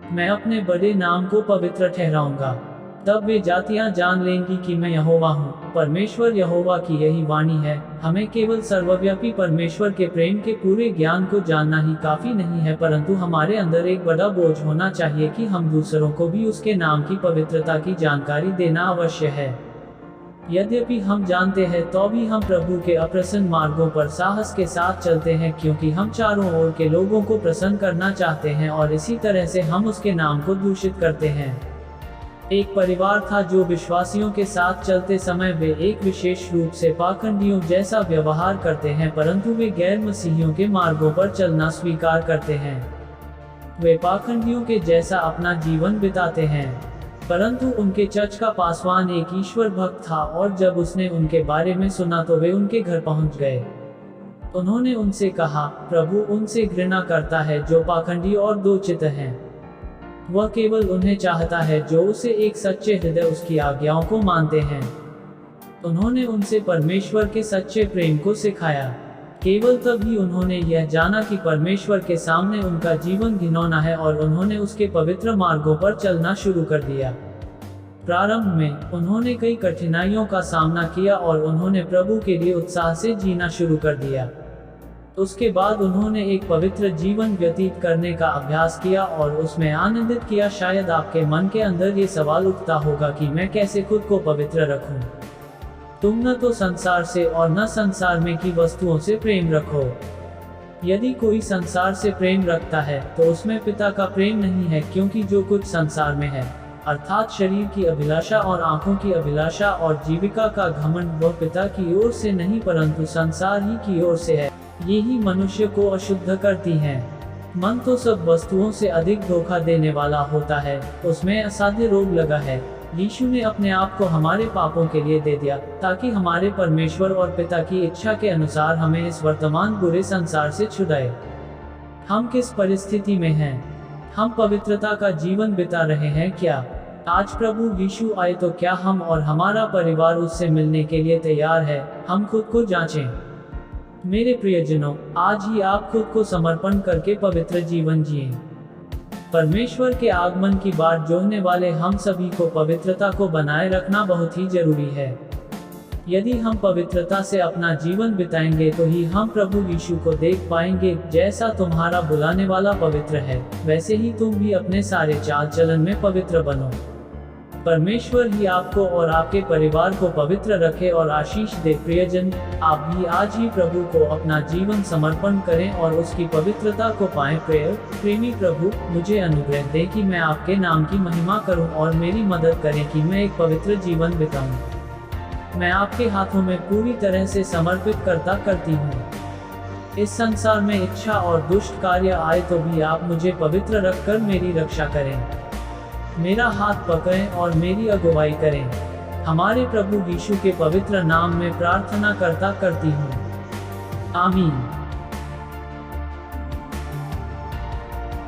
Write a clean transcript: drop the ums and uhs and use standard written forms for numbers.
मैं अपने बड़े नाम को पवित्र ठहराऊंगा। तब वे जातियां जान लेंगी कि मैं यहोवा हूँ। परमेश्वर यहोवा की यही वाणी है। हमें केवल सर्वव्यापी परमेश्वर के प्रेम के पूरे ज्ञान को जानना ही काफी नहीं है, परंतु हमारे अंदर एक बड़ा बोझ होना चाहिए कि हम दूसरों को भी उसके नाम की पवित्रता की जानकारी देना अवश्य है। यद्यपि हम जानते हैं तो भी हम प्रभु के अप्रसन्न मार्गों पर साहस के साथ चलते हैं, क्योंकि हम चारों ओर के लोगों को प्रसन्न करना चाहते हैं और इसी तरह से हम उसके नाम को दूषित करते हैं। एक परिवार था जो विश्वासियों के साथ चलते समय वे एक विशेष रूप से पाखंडियों जैसा व्यवहार करते हैं, परंतु वे गैर मसीहियों के मार्गों पर चलना स्वीकार करते हैं। वे पाखंडियों के जैसा अपना जीवन बिताते हैं, परंतु उनके चर्च का पासवान एक ईश्वर भक्त था और जब उसने उनके बारे में सुना तो वे उनके घर पहुंच गए। उन्होंने उनसे कहा, प्रभु उनसे घृणा करता है जो पाखंडी और दोचित हैं। वह केवल उन्हें चाहता है जो उसे एक सच्चे हृदय उसकी आज्ञाओं को मानते हैं। उन्होंने उनसे परमेश्वर के सच्चे प्रेम को सिखाया। केवल तभी उन्होंने यह जाना कि परमेश्वर के सामने उनका जीवन घिनौना है और उन्होंने उसके पवित्र मार्गों पर चलना शुरू कर दिया। प्रारंभ में उन्होंने कई कठिनाइयों का सामना किया और उन्होंने प्रभु के लिए उत्साह से जीना शुरू कर दिया। उसके बाद उन्होंने एक पवित्र जीवन व्यतीत करने का अभ्यास किया और उसमें आनंदित किया। शायद आपके मन के अंदर ये सवाल उठता होगा कि मैं कैसे खुद को पवित्र रखूं। तुम न तो संसार से और न संसार में की वस्तुओं से प्रेम रखो। यदि कोई संसार से प्रेम रखता है तो उसमें पिता का प्रेम नहीं है, क्योंकि जो कुछ संसार में है, अर्थात शरीर की अभिलाषा और आंखों की अभिलाषा और जीविका का घमंड, वह पिता की ओर से नहीं परंतु संसार ही की ओर से है। यही मनुष्य को अशुद्ध करती हैं। मन तो सब वस्तुओं से अधिक धोखा देने वाला होता है, उसमें असाध्य रोग लगा है। यीशु ने अपने आप को हमारे पापों के लिए दे दिया ताकि हमारे परमेश्वर और पिता की इच्छा के अनुसार हमें इस वर्तमान बुरे संसार से छुड़ाए। हम किस परिस्थिति में हैं? हम पवित्रता का जीवन बिता रहे हैं क्या? आज प्रभु यीशु आए तो क्या हम और हमारा परिवार उससे मिलने के लिए तैयार है? हम खुद को जांचें। मेरे प्रियजनों, आज ही आप खुद को समर्पण करके पवित्र जीवन जिएं। परमेश्वर के आगमन की बाट जोहने वाले हम सभी को पवित्रता को बनाए रखना बहुत ही जरूरी है। यदि हम पवित्रता से अपना जीवन बिताएंगे तो ही हम प्रभु यीशु को देख पाएंगे। जैसा तुम्हारा बुलाने वाला पवित्र है, वैसे ही तुम भी अपने सारे चाल चलन में पवित्र बनो। परमेश्वर ही आपको और आपके परिवार को पवित्र रखे और आशीष दे। प्रियजन, आप भी आज ही प्रभु को अपना जीवन समर्पण करें और उसकी पवित्रता को पाएं। प्रेमी प्रभु, मुझे अनुग्रह दे कि मैं आपके नाम की महिमा करूं और मेरी मदद करें कि मैं एक पवित्र जीवन बिताऊं। मैं आपके हाथों में पूरी तरह से समर्पित करती हूँ। इस संसार में इच्छा और दुष्ट कार्य आए तो भी आप मुझे पवित्र रखकर मेरी रक्षा करें। मेरा हाथ पकड़ें और मेरी अगुवाई करें। हमारे प्रभु यीशु के पवित्र नाम में प्रार्थना करती हूँ। आमीन।